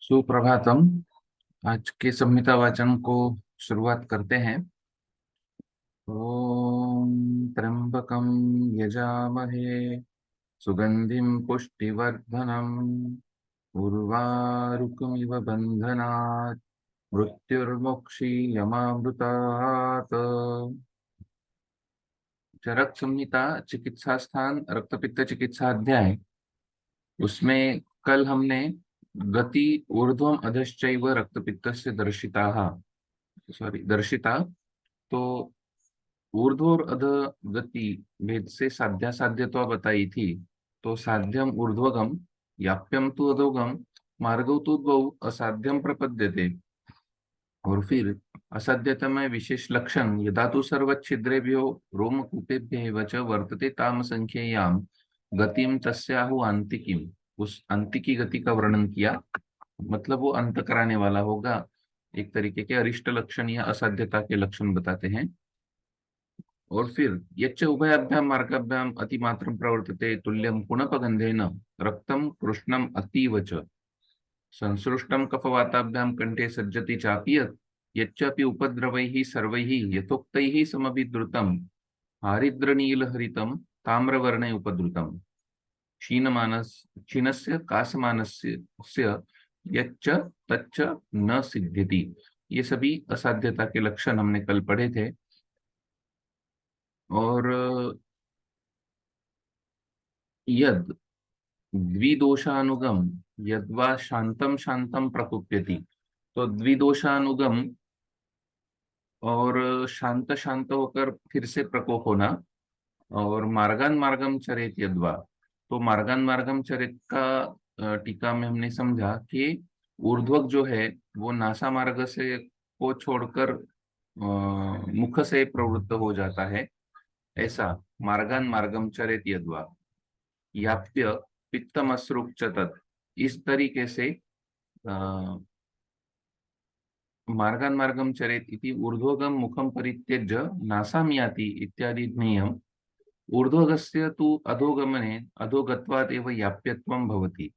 सुप्रभातम। आज के संहिता वाचन को शुरुआत करते हैं। ओम त्र्यंबकं यजामहे सुगंधिं पुष्टिवर्धनम् उर्वारुकमिव बन्धनात् मृत्युर्मुक्षीयमामृतात्। चरक संहिता चिकित्सा स्थान रक्तपित्त चिकित्सा अध्याय, उसमें कल हमने गति ऊर्ध्वम अधश्चैव रक्तपित्तस्य दर्शिता। तो ऊर्ध्व और अध गति भेद से साध्या बताई थी। तो साध्यम ऊर्ध्वगम, याप्यम तु अधोगम, मार्गौ तु द्वौ असाध्यम प्रपद्यते। और फिर असाध्यतम विशेष लक्षण यदा तो सर्वच्छिद्रेभ्यो रोमकूपेभ्यः च वर्तते ताम संख्येयाम गतिम तस्याहु आंतिकीम। उस अंतिकी गति का वर्णन किया, मतलब वो अंत कराने वाला होगा। एक तरीके के अरिष्ट लक्षण या असाध्यता के लक्षण बताते हैं। और फिर यच्च उभयाभ्याम मार्गाभ्याम अतिमात्रम प्रवर्तते तुल्यम पुनपगंधेन रक्तम कृष्णम अतीव च संसृष्टम कफवाताभ्याम कंठे सज्जति चापि यत् यच्चापि उपद्रवैः सर्वैः यथोक्तैः समभिद्रुतम हारिद्रनीलहरितम ताम्रवर्णे उपद्रुतम क्षीणमानस क्षीणस्य कासमानस्य यच्च तच्च न सिद्ध्यति। ये सभी असाध्यता के लक्षण हमने कल पढ़े थे। और यद द्विदोषानुगम यद्वा शांतम शांतम प्रकुप्यति। तो द्विदोषानुगम और शांत शांत होकर फिर से प्रकोप होना। और मार्गान मार्गम चरेत यद्वा। तो मार्गान मार्गम चरित का टीका में हमने समझा कि ऊर्ध्वक जो है वो नासा मार्ग से को छोड़कर मुख से प्रवृत्त हो जाता है। ऐसा मार्गान मार्गम चरेत यद्वा याप्य पित्तमश्रुक च तत्। इस तरीके से मार्गान मार्गम चरेत इति ऊर्ध्वगम मुखम परित्यज्य नासाम याति इत्यादि ज्ञेयम्। ऊर्ध्वगस्य तु अधोगमने अधोगत्वात् एव याप्यत्वं भवति।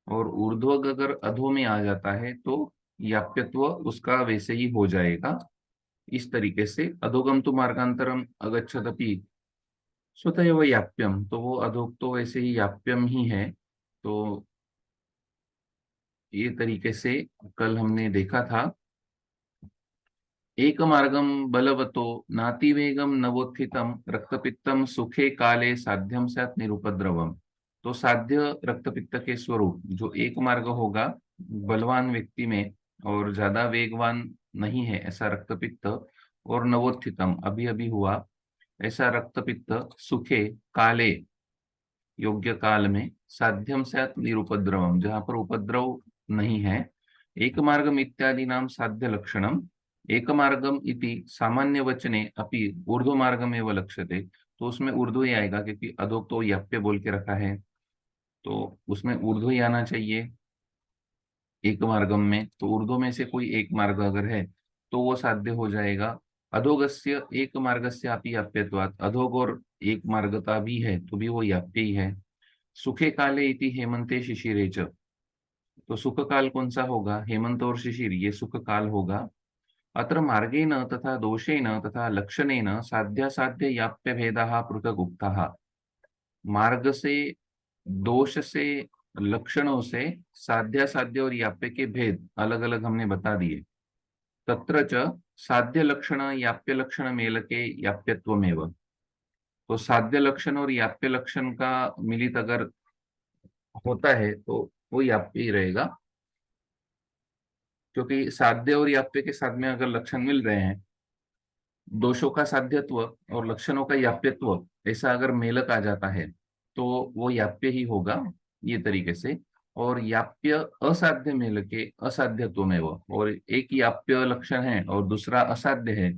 और ऊर्ध्वग अगर अधो में आ जाता है तो याप्यत्व उसका वैसे ही हो जाएगा। इस तरीके से अधोगम तो मार्गांतरम अगच्छदपि स्वतः याप्यम, तो वो अधोग तो वैसे ही याप्यम ही है। तो ये तरीके से कल हमने देखा था। एक मार्गम बलवतो नातिवेगम नवोत्थितम रक्तपित्तम सुखे काले साध्यम स्यात् निरुपद्रवम। तो साध्य रक्तपित्त के स्वरूप जो एक मार्ग होगा बलवान व्यक्ति में और ज्यादा वेगवान नहीं है ऐसा रक्तपित्त, और नवोत्थितम अभी अभी हुआ ऐसा रक्तपित्त सुखे काले योग्य काल में साध्यम स्यात् निरुपद्रवम जहाँ पर उपद्रव नहीं है। एक मार्गम इत्यादि नाम साध्य लक्षणम एक मार्गम इति सामान्य वचने अपि ऊर्ध्व मार्गम एवं लक्ष्यते। तो उसमें ऊर्ध्व ही आएगा क्योंकि अधोक तो याप्य बोल के रखा है, तो उसमें ऊर्ध्व ही आना चाहिए। एक मार्गम में तो ऊर्ध्व में से कोई एक मार्ग अगर है तो वो साध्य हो जाएगा। अधोगस्य एक मार्गस्य अपि याप्यत्वात्, अधोग और एक मार्गता भी है तो भी वो याप्य ही है। सुखे काले इति हेमंते शिशिरे च। तो सुख काल कौन सा होगा? हेमंत और शिशिर ये सुख काल होगा। अत्र मार्गेण तथा दोषेण तथा लक्षणेन साध्यासाध्य याप्य भेदाः पृथक् उक्ताः। मार्ग से, दोष से, लक्षणों से साध्यासाध्य और याप्य के भेद अलग अलग हमने बता दिए। तत्र च साध्य लक्षण याप्य लक्षण मेलके याप्यत्वमेव। तो साध्य लक्षण और याप्य लक्षण का मिलित अगर होता है तो वो याप्य ही रहेगा। क्योंकि साध्य और याप्य के साथ में अगर लक्षण मिल रहे हैं, दोषों का साध्यत्व और लक्षणों का याप्यत्व ऐसा अगर मेलक आ जाता है तो वो याप्य ही होगा ये तरीके से। और याप्य असाध्य मेल के असाध्यत्व में वो, और एक याप्य लक्षण है और दूसरा असाध्य है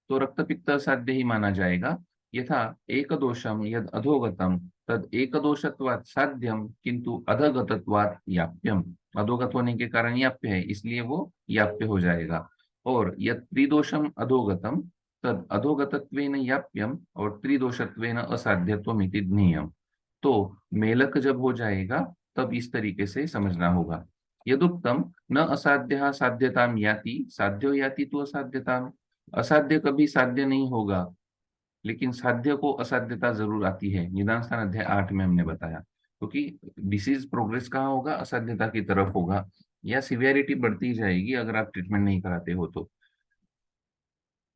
तो रक्तपित्त असाध्य ही माना जाएगा। यथा एक दोषम यद अधोगतम तद एक दोषत्वात् साध्यम किंतु अधगतत्वात् याप्यम। अधोगत होने के कारण याप्य है इसलिए वो याप्य हो जाएगा। और यद त्रिदोषम अधोगतम तद अधोगतत्वेन याप्यम और त्रिदोषत्वेन असाध्यत्वमिति ज्ञेयम। तो मेलक जब हो जाएगा तब इस तरीके से समझना होगा। यदुक्तम न असाध्य साध्यताम याति साध्यो याति तो असाध्यताम। असाध्य कभी साध्य नहीं होगा, लेकिन साध्य को असाध्यता जरूर आती है। निदान स्थान अध्याय 8 में हमने बताया, क्योंकि डिसीज प्रोग्रेस कहाँ होगा, असाध्यता की तरफ होगा, या सिवियरिटी बढ़ती जाएगी अगर आप ट्रीटमेंट नहीं कराते हो तो।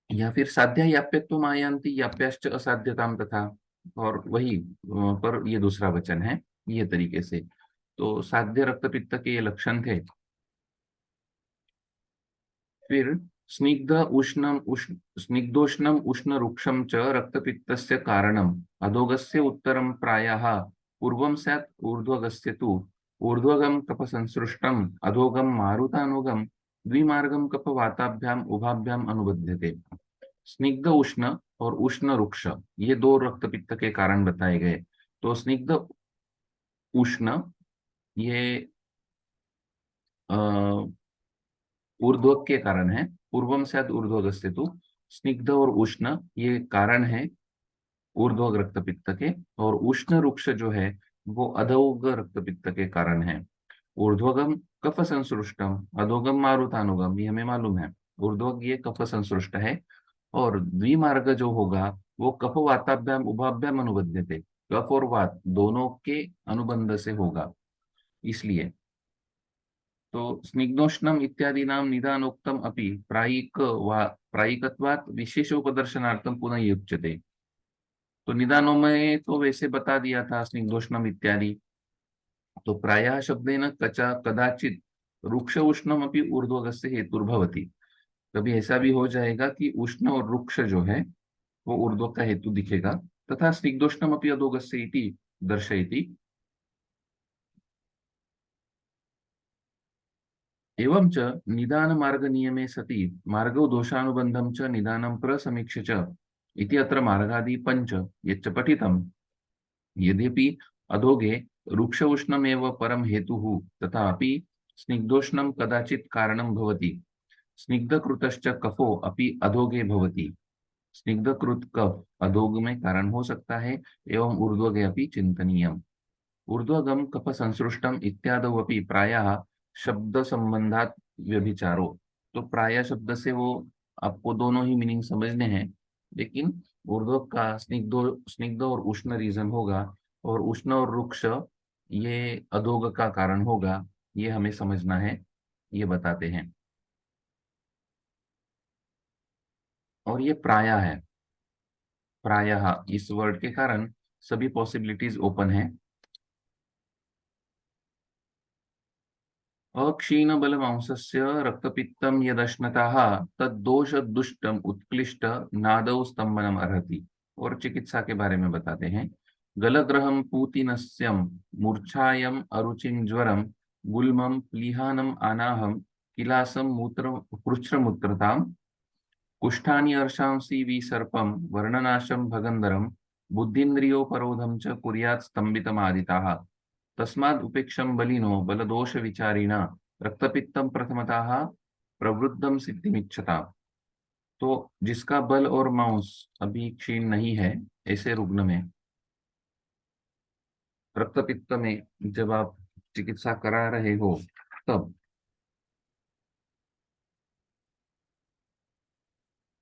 या फिर साध्या याप्यत्व मायांति याप्याश्च असाध्यताम तथा, और वही पर ये दूसरा वचन है, ये तरीके से। तो साध्य रक्तपित्त के ये लक्षण थे। फिर स्निग्धोष्णम उष्ण रुक्षम च रक्तपित्तस्य कारणम अधोगस्य उत्तरम प्रायः पूर्वम स्यात् ऊर्ध्वगस्य तु ऊर्ध्वगम कफ संसृष्टम अधोगम मारुतानुगम द्विमार्गम कफ वाताभ्याम उभाभ्याम अनुबध्यते। स्निग्ध उष्ण और उष्ण रुक्ष, ये दो रक्तपित्त के कारण बताए गए। तो स्निग्ध उष्ण ये ऊर्ध्वक के कारण है, पूर्वम से ऊर्ध्वगस्य तो स्निग्ध और उष्ण ये कारण है ऊर्ध्वग रक्तपित्त के, और उष्ण रुक्ष जो है वो अधोग रक्तपित्त के कारण है। ऊर्ध्वगम कफ संसृष्टम अधोगम मारुतानुगम, ये हमें मालूम है। ऊर्ध्वग ये कफ संसृष्ट है, और द्विमार्ग जो होगा वो कफ वाताभ्याम उभाभ्याम अनुबध्यते, कफ और वात दोनों के अनुबंध से होगा, इसलिए। तो स्निग्धोष्णम इत्यादि नाम निदानोक्तम अपि प्रायिकत्वात् विशेषोपदर्शनार्थम पुनः युज्यते। तो निदानों में तो वैसे बता दिया था स्निग्धोष्णम इत्यादि, तो प्रायः शब्देन कचा कदाचित रुक्ष उष्णम अपि ऊर्ध्वगस्य हेतुर्भवति। कभी ऐसा भी हो जाएगा कि उष्ण और रुक्ष जो है वो ऊर्ध्व का हेतु दिखेगा। तथा स्निग्धोष्णम अपि अधोगस्य इति दर्शयति। एवं च निदान मार्ग नियमे सति मार्गो दोषानुबंधम च निदानं प्रसमीक्ष्य च इति अत्र मार्गादि पंच यच्च पठितम्। यद्यपि अधोगे रुक्ष उष्णमेव परम हेतुः तथापि स्निग्धोष्णं कदाचित् कारणं भवति। स्निग्धकृतश्च कफो अपि अधोगे भवति। स्निग्धकृत कफ अधोग में कारण हो सकता है, एवं ऊर्ध्वगे अपि चिंतनीयम्। ऊर्ध्वगम कफ संसृष्टम इत्यादौ अपि प्रायः शब्द संबंधात व्यभिचारो। तो प्राय शब्द से वो आपको दोनों ही मीनिंग समझने हैं, लेकिन ऊर्ध्व का स्निग्ध और उष्ण रीजन होगा, और उष्ण और रुक्ष ये अधोग का कारण होगा, ये हमें समझना है, ये बताते हैं। और ये प्रायः है, प्रायः इस वर्ड के कारण सभी पॉसिबिलिटीज ओपन है। अक्षीण बलमांसस्य रक्तपित्तम यदश्नतः तद्दोष दुष्टम उत्क्लिष्ट नादौ स्तंभनम अर्हति। और चिकित्सा के बारे में बताते हैं। गलग्रहम पूतिनस्यम मूर्छायम अरुचिम ज्वरम गुल्मम प्लीहानम अनाहम किलासम मूत्र कृच्छ्रमूत्रताम कुष्ठानि अर्शांसि विसर्पम वर्णनाशम भगंधरम बुद्धिन्द्रियोपरोधम च कुर्यात् स्तंभितमादिताः तस्माद् उपेक्षम बलिनो बलदोष विचारिणा रक्तपित्तम प्रथमतः प्रवृद्धम सिद्धिमिच्छता। तो जिसका बल और मांस अभी क्षीण नहीं है, ऐसे रुग्ण में रक्तपित्त में जब आप चिकित्सा करा रहे हो, तब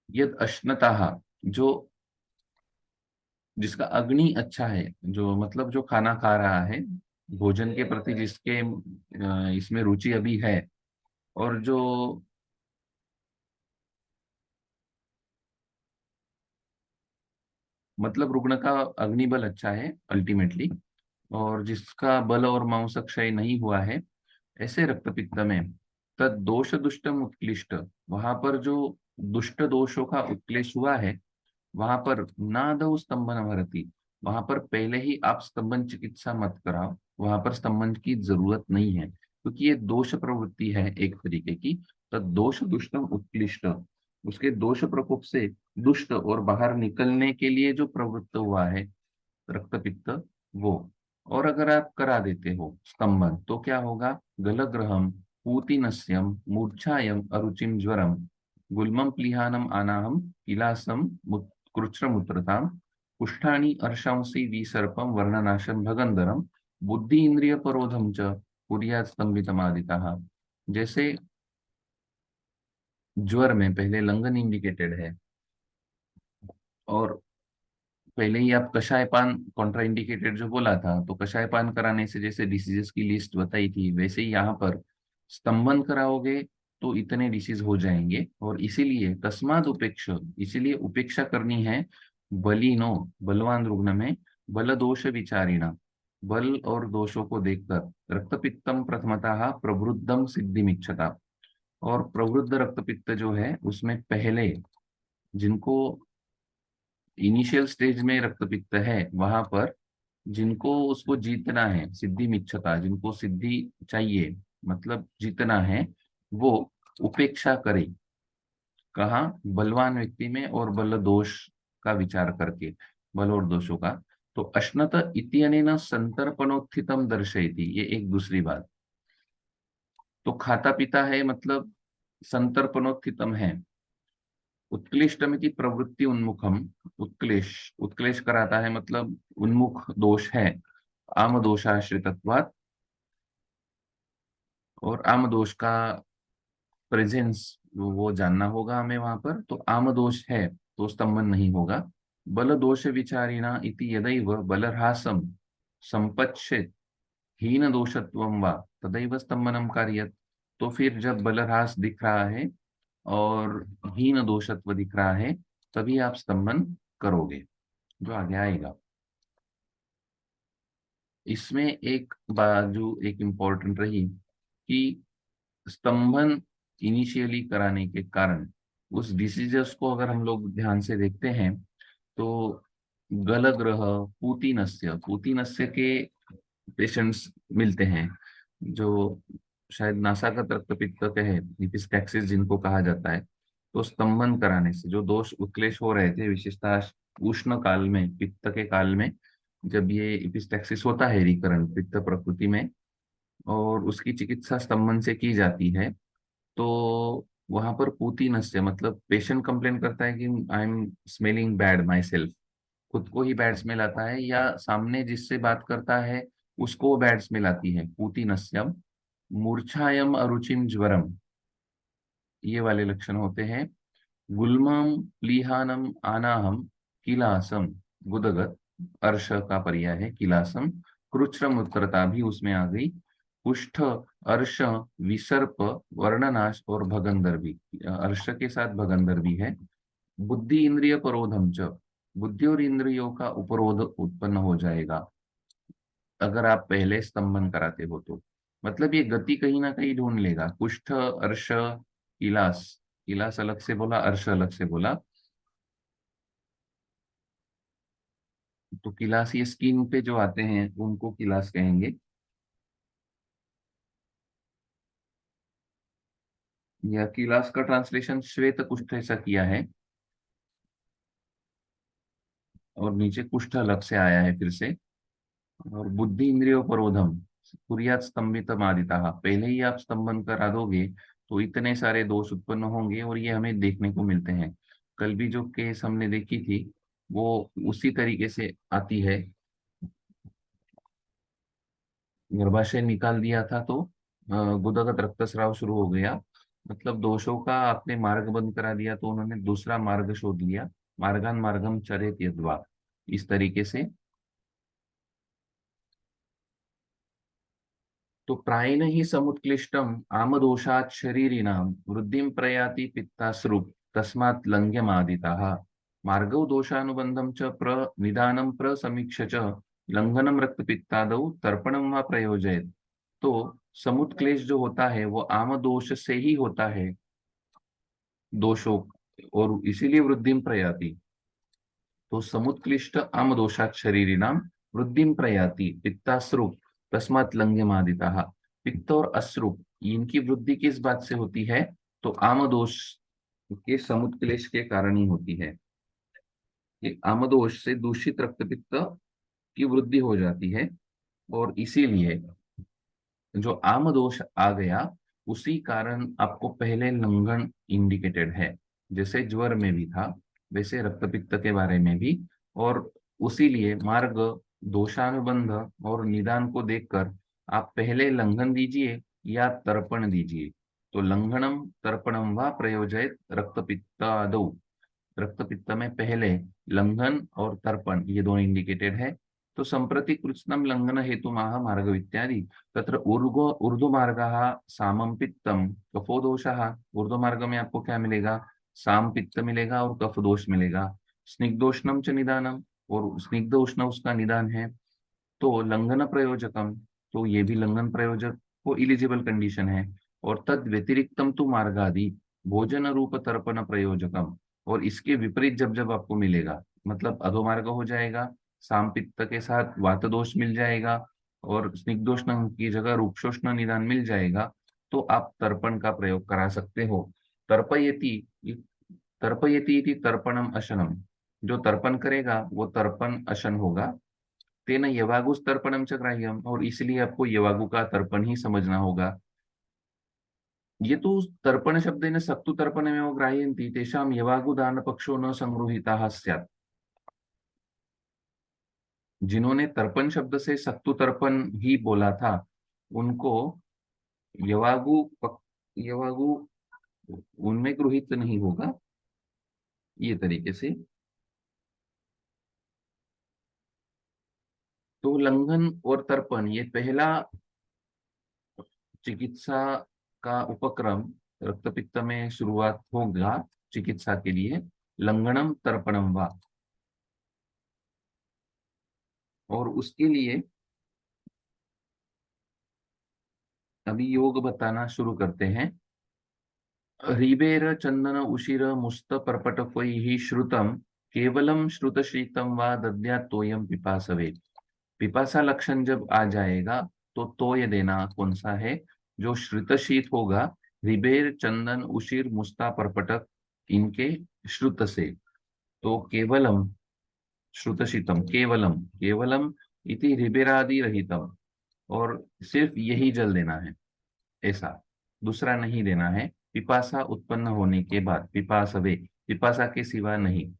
यद अश्नतः, जो जिसका अग्नि अच्छा है, जो मतलब जो खाना खा रहा है, भोजन के प्रति जिसके इसमें रुचि अभी है, और जो मतलब रुग्ण का अग्निबल अच्छा है अल्टीमेटली, और जिसका बल और मांस क्षय नहीं हुआ है, ऐसे रक्तपित्त में तद दोष दुष्टम उत्क्लिष्ट, वहां पर जो दुष्ट दोषों का उत्क्लेश हुआ है, वहां पर नादौ स्तंभन भरती, वहां पर पहले ही आप स्तंभन चिकित्सा मत कराओ, वहां पर स्तंभन की जरूरत नहीं है, क्योंकि ये दोष प्रवृत्ति है एक तरीके की। तद दोष दुष्टम उत्क्लिष्ट, उसके दोष प्रकोप से दुष्ट और बाहर निकलने के लिए जो प्रवृत्त हुआ है रक्तपित्त, वो। और अगर आप करा देते हो स्तंभन, तो क्या होगा, गलग्रहम पूतिनस्यम मूर्छायम अरुचिम ज्वरम गुल्मम प्लीहानम अनाहम किलासम कृच्छ्रमूत्रताम कुष्ठानि अर्शांसि विसर्पम वर्णनाशम भगंधरम बुद्धि इंद्रिय परोधम च कुर्यात् स्तंभितमादितः। जैसे ज्वर में पहले लंघन इंडिकेटेड है, और पहले ही आप कषाय पान कॉन्ट्रा इंडिकेटेड जो बोला था, तो कषाय पान कराने से जैसे डिसीजेस की लिस्ट बताई थी, वैसे ही यहाँ पर स्तंभन कराओगे तो इतने डिसीज हो जाएंगे। और इसीलिए तस्माद उपेक्ष, इसीलिए उपेक्षा करनी है बलिनो, बलवान रुग्ण में, बल दोष विचारिणा, बल और दोषों को देखकर रक्तपित्तम प्रथमतः प्रवृद्धम सिद्धिमिच्छता। और प्रवृद्ध रक्तपित्त जो है उसमें पहले जिनको इनिशियल स्टेज में रक्तपित्त है, वहां पर जिनको उसको जीतना है, सिद्धि मिच्छता, जिनको सिद्धि चाहिए, मतलब जीतना है, वो उपेक्षा करे। कहाँ? बलवान व्यक्ति में, और बल दोष का विचार करके, बल और दोषों का। तो अश्नत इत्यनेन संतर्पणोत्थितम दर्शयति, ये एक दूसरी बात। तो खाता पीता है मतलब संतर्पणोत्थितम है। उत्क्लिष्टमिति प्रवृत्ति उन्मुखम, उत्क्लेश, उत्क्लेश कराता है मतलब उन्मुख दोष है, आम दोषाश्रितत्वात्। और आम दोष का प्रेजेंस वो जानना होगा हमें वहां पर। तो आम दोष है तो स्तंभन नहीं होगा। बल दोष विचारिणा इति यदैव बलह्रासम संपच्छेत हीन दोषत्वम वा तदैव स्तंभनम कार्यत। तो फिर जब बलह्रास दिख रहा है और हीन दोषत्व दिख रहा है, तभी आप स्तंभन करोगे, जो आगे आएगा। इसमें एक बात जो एक इम्पोर्टेंट रही कि स्तंभन इनिशियली कराने के कारण उस डिसीजर्स को अगर हम लोग ध्यान से देखते हैं, तो गलग्रह, पूतिनस्य, पूतिनस्य के पेशेंट्स मिलते हैं, जो शायद नासागत रक्तपित्त है, इपिस्टैक्सिस जिनको कहा जाता है। तो स्तंभन कराने से जो दोष उत्क्लेश हो रहे थे, विशेषतः उष्ण काल में, पित्त के काल में, जब ये इपिस्टैक्सिस होता है रिकरेंट पित्त प्रकृति में, और उसकी चिकित्सा स्तंभन से की जाती है, तो वहां पर पूतिनस्य मतलब पेशेंट कंप्लेन करता है कि I am smelling bad my self, खुद को ही बैड स्मेल आता है, या सामने जिससे बात करता है उसको बैड स्मेल आती है, पूतिनस्यम। मूर्छायम अरुचिम ज्वरम, ये वाले लक्षण होते हैं। गुल्मम प्लीहानम आनाहम किलासम, गुदगत, अर्श का पर्याय है किलासम। कृच्छ्रम उत्तरता भी उसमें आ गई। कुष्ठ, अर्श, विसर्प, वर्णनाश और भगंदर भी, अर्श के साथ भगंदर भी है। बुद्धि इंद्रिय परोधम च, बुद्धि और इंद्रियों का उपरोध उत्पन्न हो जाएगा अगर आप पहले स्तंभन कराते हो तो। मतलब ये गति कहीं ना कहीं ढूंढ लेगा। कुष्ठ, अर्श, किलास, किलास अलग से बोला, अर्श अलग से बोला। तो किलास ये स्किन पे जो आते हैं उनको किलास कहेंगे। या किलास का ट्रांसलेशन श्वेत कुष्ठ ऐसा किया है, और नीचे कुष्ठ अलग से आया है फिर से। और बुद्धि इंद्रियों प्ररोधम कुर्यात स्तंभितम आदिता, पहले ही आप स्तंभन करा दोगे तो इतने सारे दोष उत्पन्न होंगे, और ये हमें देखने को मिलते हैं। कल भी जो केस हमने देखी थी वो उसी तरीके से आती है। गर्भाशय निकाल दिया था तो गुदागत रक्तस्राव शुरू हो गया, मतलब दोषों का आपने मार्ग बंद करा दिया, तो उन्होंने दूसरा मार्ग शोध लिया। मार्गान मार्गम चरेत यद्वा, इस तरीके से। तो प्रायेण ही समुत्क्लिष्टम आमदोषात् शरीरिणाम वृद्धिं प्रयाति पित्ताश्रु तस्मात् लंघ्यमादिताः। मार्गौ दोषानुबंधम च प्रनिदानं प्रसमीक्ष्य च लंघनम रक्तपित्तादौ तर्पणम व प्रयोजयेत्। तो समुत्क्लेश जो होता है वो आम दोष से ही होता है, दोषों, और इसीलिए वृद्धिं प्रयाति। तो समुत्क्लिष्ट आम दोषात शरीरिणाम वृद्धिं प्रयाति पित्ताश्रु तस्मात् लंघ्यमादिताः। पित्त और अश्रु, इनकी वृद्धि किस बात से होती है? तो आम दोष के समुत्क्लेश के कारण ही होती है। ये आम दोष से दूषित रक्तपित्त की वृद्धि हो जाती है, और इसीलिए जो आम दोष आ गया उसी कारण आपको पहले लंघन इंडिकेटेड है। जैसे ज्वर में भी था, वैसे रक्तपित्त के बारे में भी। और उसीलिए मार्ग, दोषानुबंध और निदान को देखकर आप पहले लंघन दीजिए या तर्पण दीजिए। तो लंघनम तर्पणम व प्रयोजयत रक्तपित्तादौ। रक्तपित्त में पहले लंघन और तर्पण ये दोनों इंडिकेटेड है। तो संप्रति कृत्स्नम लंघन हेतु मार्ग इत्यादि तत्र ऊर्ध्व मार्ग सामम पित्तम कफो दोषः। ऊर्ध्व मार्ग में आपको क्या मिलेगा? साम पित्त मिलेगा और कफ दोष मिलेगा। स्निग्धोष्णम च निदानम, और स्निग्ध उष्ण उसका निदान है। तो लंघन प्रयोजकम, तो ये भी लंघन प्रयोजक को इलिजिबल कंडीशन है। और तद व्यतिरिक्तम तो मार्गादि भोजन रूप तर्पण प्रयोजकम, और इसके विपरीत जब जब आपको मिलेगा, मतलब अधोमार्ग हो जाएगा, सामपित्त के साथ वात दोष मिल जाएगा और स्निग्धोष्ण की जगह रूक्षोष्ण निदान मिल जाएगा, तो आप तर्पण का प्रयोग करा सकते हो। तर्पयति, तर्पयति इति तर्पणम अशनम, जो तर्पण करेगा वो तर्पण अशन होगा। तेन यवागुस तर्पणम च ग्राह्यम, और इसलिए आपको यवागु का तर्पण ही समझना होगा। ये तो तर्पण शब्देन सक्तु तर्पणमेव ग्राह्यन्ति तेषां यवागु दान पक्षो न संगृहीताः स्यात्। जिन्होंने तर्पण शब्द से सक्तु तर्पण ही बोला था, उनको यवागु यवागु उनमें गृहीत नहीं होगा, ये तरीके से। तो लंघन और तर्पण ये पहला चिकित्सा का उपक्रम रक्तपित्त में शुरुआत होगा चिकित्सा के लिए, लंघनम तर्पणम वा। और उसके लिए अभी योग बताना शुरू करते हैं। ह्रीबेर चंदन उशिर मुस्त पर्पटफैः श्रुतम केवलम श्रुत शीतम वा दद्यात् तोयम पिपासवे। पिपासा लक्षण जब आ जाएगा तो तोय देना कौन सा है? जो श्रुतशीत होगा, रिबेर चंदन उशिर मुस्ता परपटक इनके श्रुत से। तो केवलम श्रुतशीतम केवलम, केवलम इति रिबेरादि रहितम, और सिर्फ यही जल देना है, ऐसा दूसरा नहीं देना है। पिपासा उत्पन्न होने के बाद, पिपासवे पिपासा के सिवा नहीं।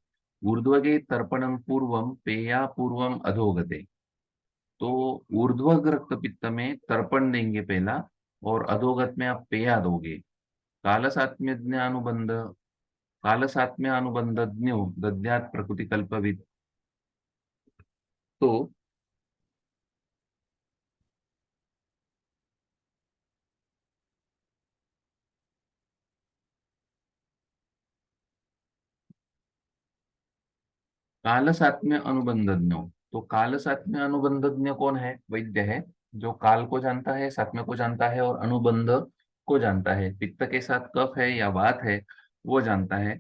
ऊर्ध्वगे तर्पणम पूर्वम पेया पूर्वम अधोगते। तो ऊर्ध्वग रक्तपित्त में तर्पण देंगे पहला, और अधोगत में आप पेया दोगे। कालसात्म्यज्ञानुबंध, कालसात्म्यानुबंधज्ञो दद्यात् प्रकृति कल्पविद। तो काल सात्म्य अनुबंधज्ञ, तो काल सात्म्य अनुबंधज्ञ कौन है? वैद्य है, जो काल को जानता है, सात्म्य को जानता है और अनुबंध को जानता है। पित्त के साथ कफ है या वात है वो जानता है,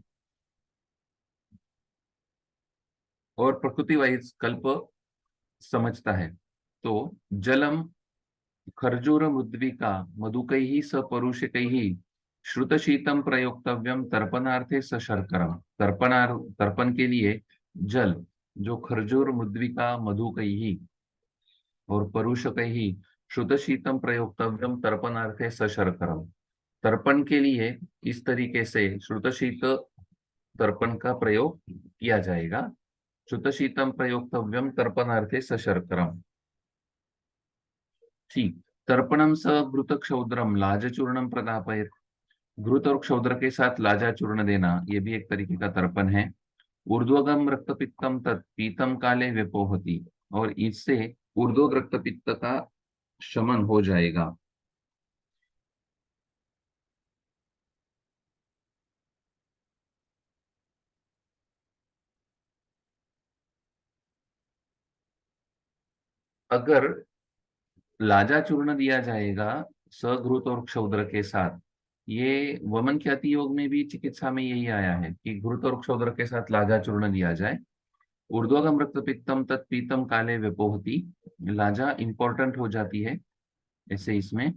और प्रकृति वाइज कल्प समझता है। तो जलम खर्जूर मुद्विका मधुकैः स परुषकैः श्रुतशीतम प्रयोक्तव्यम तर्पणार्थे स शर्करम। तर्पण के लिए जल, जो खर्जूर मुद्विका मधुकैः और परुषकैः श्रुतशीतम प्रयोक्तव्यम तर्पणार्थे स शर्करम। तर्पण के लिए इस तरीके से श्रुतशीत तर्पण का प्रयोग किया जाएगा। श्रुतशीतम प्रयोक्तव्यम तर्पणार्थे स शर्करम। ठीक। तर्पणम स घृत क्षौद्रम लाज चूर्णम प्रदापयत। घृत और क्षौद्र के साथ लाजा चूर्ण देना, ये भी एक तरीके का तर्पण है। ऊर्ध्वगम रक्तपित्तम तत् पीतम काले व्यपोहति, और इससे ऊर्ध्व रक्तपित्त का शमन हो जाएगा। अगर लाजा चूर्ण दिया जाएगा सघृत और क्षौद्र के साथ, ये वमन ख्याति योग में भी चिकित्सा में यही आया है कि घृत और क्षौद्र के साथ लाजा चूर्ण दिया जाए। ऊर्ध्वगम रक्तपित्तम तत्पीतम काले व्यपोहति, लाजा इंपॉर्टेंट हो जाती है। ऐसे इसमें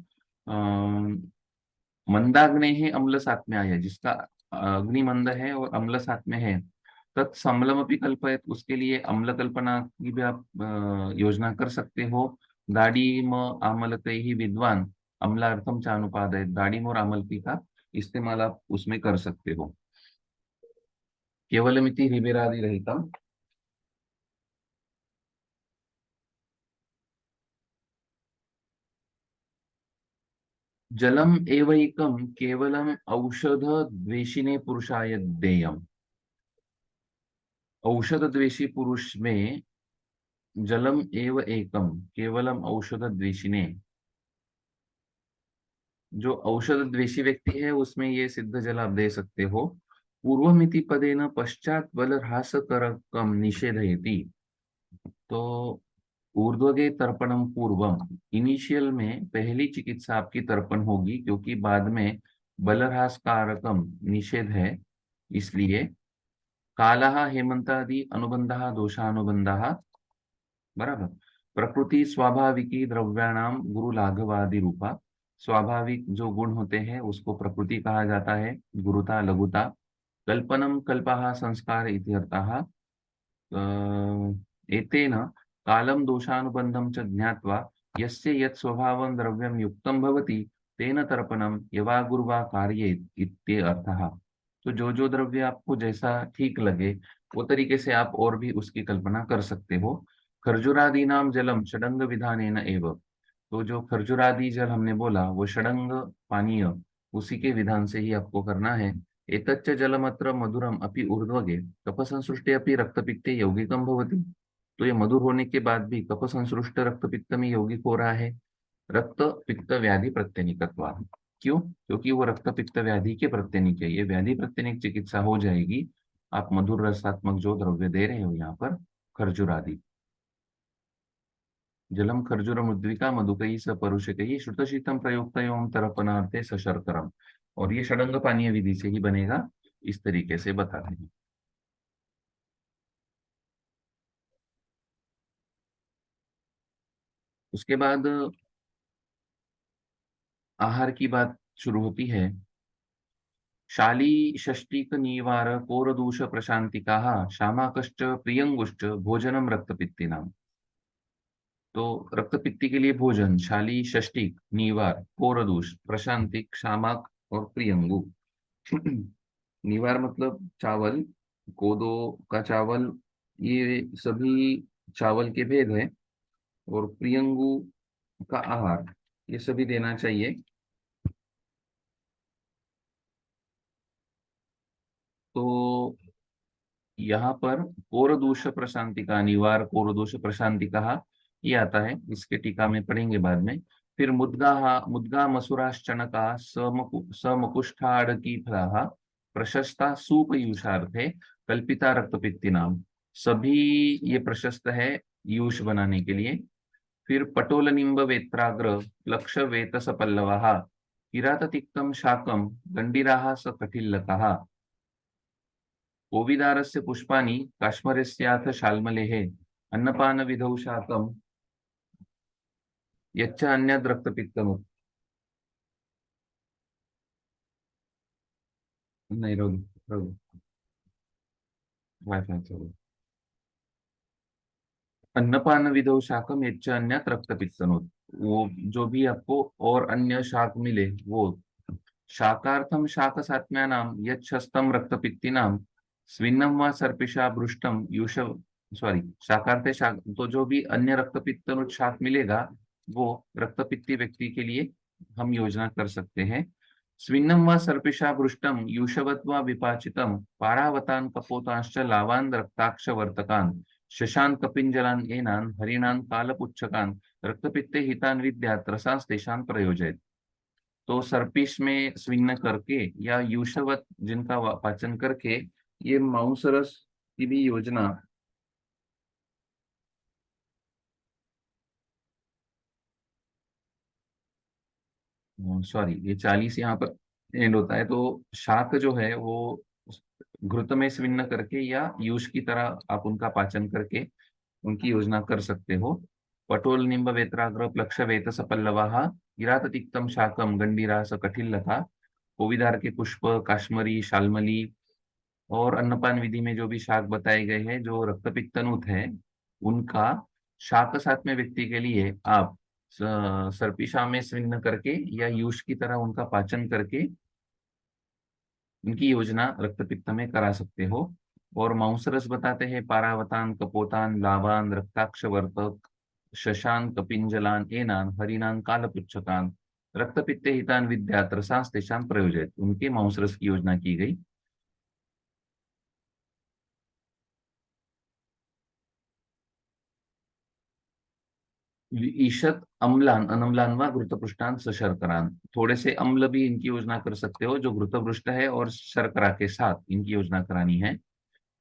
मंदाग्ने है अम्ल साथ में आया, जिसका अग्नि मंद है और अम्ल साथ में है, तत्समलम अपनी कल्पयत, उसके लिए अम्ल कल्पना की भी आप योजना कर सकते हो। दाड़ीम आमलते ही विद्वान अम्लार्थम चानुपादय, दाड़ीम और आमलकी का इस्तेमाल आप उसमें कर सकते हो। केवलमिति रिबेरादि रहितम। जलम एवैकम केवलम औषध द्वेषिने पुरुषाय देयम। औषध द्वेषी पुरुष में जलम एव एकम केवलम औषध द्वेषिने, जो औषध द्वेषी व्यक्ति है उसमें ये सिद्ध जल आप दे सकते हो। पूर्वमिति पदेन पश्चात बल ह्रास करकम निषेधयति। तो ऊर्ध्वगे तर्पणम पूर्वम, इनिशियल में पहली चिकित्सा आपकी तर्पण होगी, क्योंकि बाद में बलह्रास कारकम निषेध है। इसलिए कालः हेमंतादि अनुबंधः दोषानुबंधः, बराबर। प्रकृति स्वाभाविकी द्रव्याणाम गुरु लाघवादि रूपा, स्वाभाविक जो गुण होते हैं उसको प्रकृति कहा जाता है, गुरुता लघुता। कल्पनम कल्पः संस्कार इत्यर्थः। एतेन कालं दोषानुबंधं च ज्ञात्वा यस्य यत् स्वभावं द्रव्यं युक्तं भवति तेन तर्पणं यवागुर्वा कार्येत इत्यर्थः। तो जो द्रव्य आपको जैसा ठीक लगे वो तरीके से आप और भी उसकी कल्पना कर सकते हो। खर्जुरादीनाम जलम षडंग विधानेन एव। तो जो खर्जुरादि जल हमने बोला वो षडंग पानीय, उसी के विधान से ही आपको करना है। एतच्च जलमत्र मधुरम अपि ऊर्ध्वगे कफ संसृष्टे अपि रक्तपित्ते यौगिकम भवति। तो ये मधुर होने के बाद भी कफ संसृष्ट रक्तपित्त में यौगिक हो रहा है। रक्त पित्त व्याधि प्रत्यनिकत्वा, क्यों? क्योंकि वो रक्त पित्त व्याधि के प्रत्यनिक है, ये व्याधि प्रत्यनिक चिकित्सा हो जाएगी। आप मधुर रसात्मक जो द्रव्य दे रहे हो यहाँ पर, खर्जूर आदि। जलम खर्जूर मुद्विका मधुकई स परुषकई श्रुतशीतम प्रयोक्तयों तर्पणार्थे सशर्करम। और ये षडंग पानीय विधि से ही बनेगा, इस तरीके से बताते हैं। उसके बाद आहार की बात शुरू होती है। शाली षष्टिक निवार कोरदूष प्रशांतिका शामाकश्च प्रियंगुश्च भोजनम रक्तपित्तिनाम। तो रक्तपित्ती के लिए भोजन शाली षष्टिक निवार कोरदूष प्रशांतिक शामाक और प्रियंगु। निवार मतलब चावल, कोदो का चावल, ये सभी चावल के भेद है। और प्रियंगु का आहार, ये सभी देना चाहिए। तो यहाँ पर कोरदूष प्रशांतिका निवार कोरदूष प्रशांतिका ये आता है, इसके टीका में पढ़ेंगे बाद में। फिर मुद्गा मुद्गा मसुराश्चणका समकुष्ठाड़की फला प्रशस्ता सूपयूषार्थे कल्पिता रक्तपित्ति नाम। सभी ये प्रशस्त है यूष बनाने के लिए। फिर पटोल निम्ब वेत्राग्र लक्ष वेतस पल्लवा किराततिक्तम शाकम गंडीराः स कटिल्लकः। ओविदारस्य पुष्पाणि काश्मीरस्याथ शाल्मलेः अन्नपान विधौ शाकम यच्च अन्यद् रक्तपित्तम्। नहीं रोगी रोगी वाईफाई चलो। अन्नपान विधौ शाकम यच्च अन्यत् रक्तपित्तनोत्। वो जो भी आपको और अन्य शाक मिले वो। शाकार्थम शाक सात्म्यानाम यच्छस्तम रक्तपित्तिनाम स्विन्नम व सर्पिषा भृष्टम यूषव। सॉरी, शाकार्थे शाक, तो जो भी अन्य रक्तपित्त शाक मिलेगा वो रक्तपित्ती व्यक्ति के लिए हम योजना कर सकते हैं। स्विन्नम व सर्पिषा भृष्टम यूषवत् व विपाचितम पारावतान कपोतांश्च लावान रक्ताक्ष वर्तकान शशान कपिंजलान एनान हरिणान कालपुच्छकान रक्तपित्ते हितान विद्यात् रसांस तेषां प्रयोजयत्। तो सर्पिश में स्विन्न करके या यूशवत जिनका पाचन करके ये मांस रस की भी योजना। सॉरी, ये 40 यहाँ पर एंड होता है। तो शाक जो है वो घृत में स्विन्न करके या यूष की तरह आप उनका पाचन करके उनकी योजना कर सकते हो। पटोल निम्ब वेत्राग्र प्लक्ष वेत सपल्लवा किराततिक्तम शाकम गंडीरास कठिल्लता। कोविदार के पुष्प काश्मरी शालमली और अन्नपान विधि में जो भी शाक बताए गए हैं जो रक्तपित्तनुत है उनका शाक सात्म्य व्यक्ति के लिए आप सर्पिशा में स्विन्न करके या यूष की तरह उनका पाचन करके उनकी योजना रक्तपित्त में करा सकते हो। और मांसरस बताते हैं पारावतान कपोतान लावान रक्ताक्ष वर्तक शशान कपिंजलान एनान हरिणान कालपुच्छकान। रक्तपित्ते हितान विद्यात रसास्तेषां प्रयोजयत, उनके मांस रस की योजना की गई। ईशत अम्लान अनम्लान व घृतपृष्ठान सशर्करान, थोड़े से अम्ल भी इनकी योजना कर सकते हो जो घृतपृष्ठ है, और शर्करा के साथ इनकी योजना करानी है।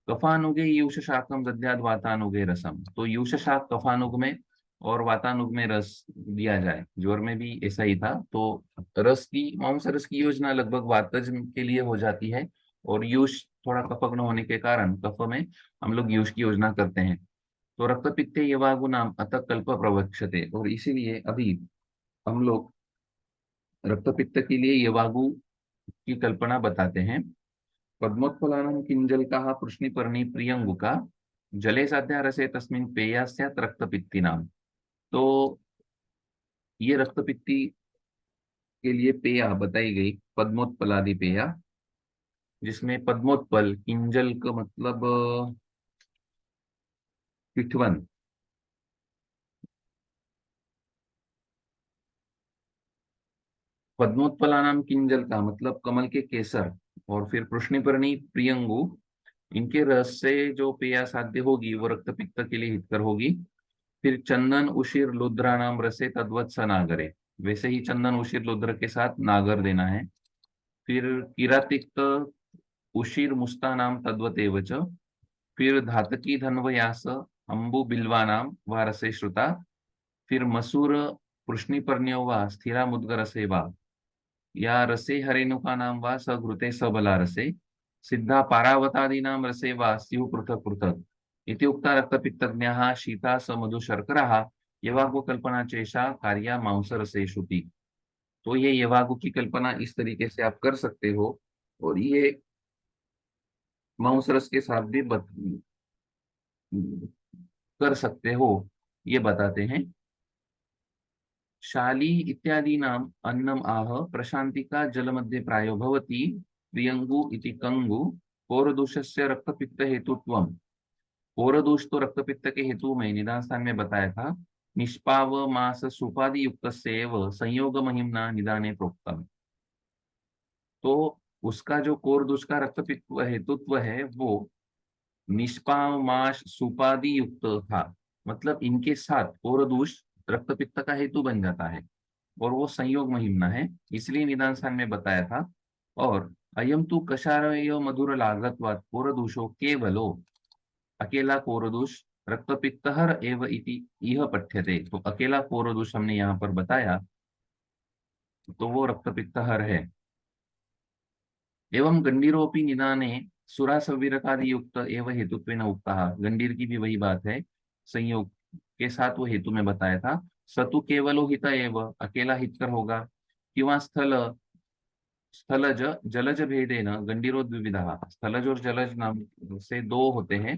कफानुगे यूष शाकम दद्याद वातानुगे रसम, तो यूष शाक कफानुग में और वातानुग में रस दिया जाए। ज्वर में भी ऐसा ही था। तो रस की मांस रस की योजना लगभग वातज के लिए हो जाती है, और यूष थोड़ा कफग्न होने के कारण कफ में हम लोग यूष की योजना करते हैं। तो रक्तपित्ते यवागु नाम अतः कल्प प्रवक्षते, और इसीलिए अभी हम लोग रक्तपित्त के लिए यवागु की कल्पना बताते हैं। पद्मोत्फलानं किंजलकाः कृष्णिपर्णी प्रियंगुका जले साध्या रसे तस्मिन् पेया स्यात् रक्तपित्तिनाम। तो ये रक्तपित्ती के लिए पेया बताई गई पद्मोत्पलादि पेया, जिसमें पद्मोत्पल किंजल का मतलब पिठवन, पद्मोत्पला नाम किंजल का मतलब कमल के केसर, और फिर कृष्णिपर्णी प्रियंगु, इनके रस से जो पेया साध्य होगी वो रक्त पित्त के लिए हितकर होगी। फिर चंदन उशिर लुद्रा नाम रसे तद्वत स नागरे, वैसे ही चंदन उशिर लुद्र के साथ नागर देना है। फिर किरातिक्त उशिर मुस्ता नाम तद्वत एव च। फिर धातकी धन्वयास अंबु बिल्वा नाम व रसे श्रुता। फिर मसूर कृष्णिपर्ण्यो वा स्थिरा मुद्गर सेवा या रसे हरेणुका नाम वा सघृते सबला रसे सिद्धा पारावतादीनां रसे वा स्युः पृथक् पृथक् इति उक्ता रक्तपित्तज्ञाः शीता समधु शर्कराः यवागु कल्पना चेषा कार्या मांस रसे श्रुति। तो ये यवागु की कल्पना इस तरीके से आप कर सकते हो, और ये मांस रस के साथ भी कर सकते हो, ये बताते हैं। शाली इत्यादीनाम् अन्नम आह प्रशांतिका जलमध्ये प्रायो भवति प्रियंगु इति कंगु पौरदूषस्य रक्तपित्त हेतुत्वम। पौरदूष तो रक्तपित्त के हेतु में निदान स्थान में बताया था। निष्पाव मास सुपादि युक्त सेव संयोग महिमना निदाने प्रोक्तम। तो उसका जो कोरदूष का रक्तपित्त हेतुत्व है वो निष्पाव मास सुपादि युक्त था, मतलब इनके साथ कोरदूष रक्तपित्त का हेतु बन जाता है, और वो संयोग महिमना है, इसलिए निदान स्थान में बताया था। और अयम तु कषाय मधुर लागत्वात् कोरदूषो केवलो, अकेला कोरदूष रक्तपित्तहर एव इति यह पठ्यते, तो अकेला कोरदूष हमने यहाँ पर बताया, तो वो रक्तपित्तहर है। एवं गंडीरोपी निदाने सुरासविरकादि युक्त एव हेतुत्वेन उक्तः, गंडीर की भी वही बात है, संयोग के साथ वो हेतु में बताया था। सतु केवलो हित एव, अकेला हितकर होगा। किंवा स्थल स्थलज जलज भेदेन गंडीरो द्विविधा, स्थलज और जलज नाम से दो होते हैं।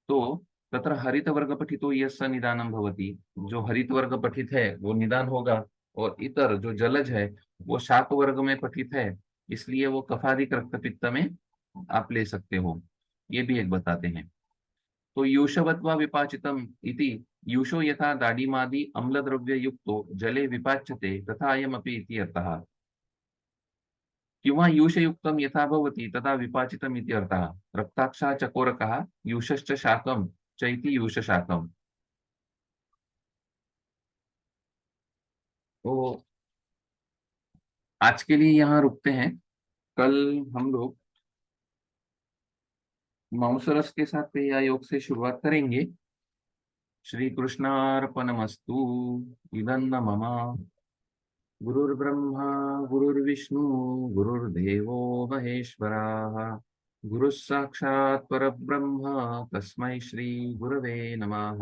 तो तत्र हरित वर्ग पठितो यस्य निदानम भवति, जो हरित वर्ग पठित है वो निदान होगा, और इतर जो जलज है वो शाक वर्ग में पठित है, इसलिए वो कफादिक रक्तपित्त में आप ले सकते हो। ये भी एक बताते हैं। तो यूषवत्वा विपाचितम इति, यूषो यथा दाडिमादि अम्ल द्रव्य युक्तो जले विपाच्यते तथा अयमपि इति अर्थः। किंवा यूषयुक्तम यथा भवति तथा विपाचितम इति अर्थः। रक्ताक्षा चकोरकः यूषश्च शाकम चैति यूष शाकम। तो आज के लिए यहाँ रुकते हैं। कल हम लोग मांसरस के साथ क्रिया योग से शुरुआत करेंगे। श्री कृष्णार्पणमस्तु। इदन्न मम गुरुर्ब्रह्मा गुरुर्विष्णु गुरुर्देवो महेश्वराः गुरुः साक्षात् परब्रह्म तस्मै श्री गुरवे नमः।